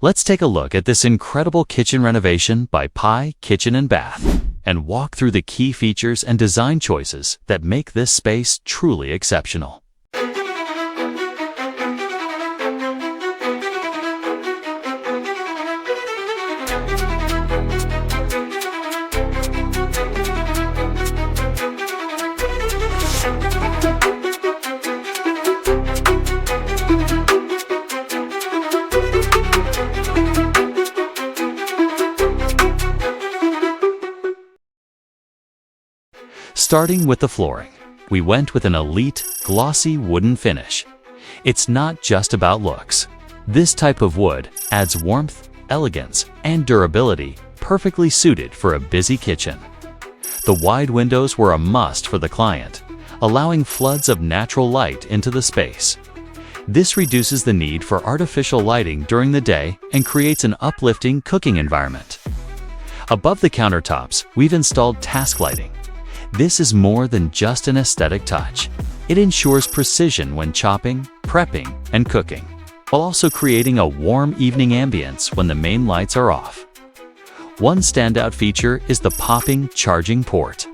Let's take a look at this incredible kitchen renovation by Pi Kitchen & Bath and walk through the key features and design choices that make this space truly exceptional. Starting with the flooring, we went with an elite, glossy wooden finish. It's not just about looks. This type of wood adds warmth, elegance, and durability, perfectly suited for a busy kitchen. The wide windows were a must for the client, allowing floods of natural light into the space. This reduces the need for artificial lighting during the day and creates an uplifting cooking environment. Above the countertops, we've installed task lighting. This is more than just an aesthetic touch. It ensures precision when chopping, prepping, and cooking, while also creating a warm evening ambience when the main lights are off. One standout feature is the popping charging port.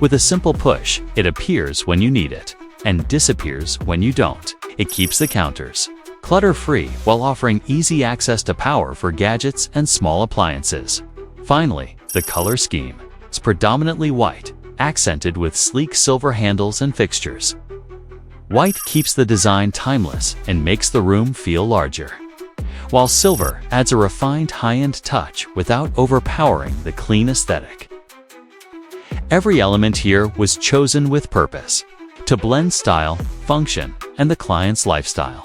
With a simple push, it appears when you need it and disappears when you don't. It keeps the counters clutter-free while offering easy access to power for gadgets and small appliances. Finally, the color scheme is predominantly white, accented with sleek silver handles and fixtures. White keeps the design timeless and makes the room feel larger, while silver adds a refined high-end touch without overpowering the clean aesthetic. Every element here was chosen with purpose, to blend style, function, and the client's lifestyle.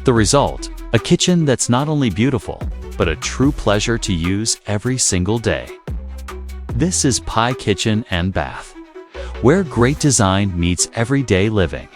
The result, a kitchen that's not only beautiful, but a true pleasure to use every single day. This is Pi Kitchen & Bath, where great design meets everyday living.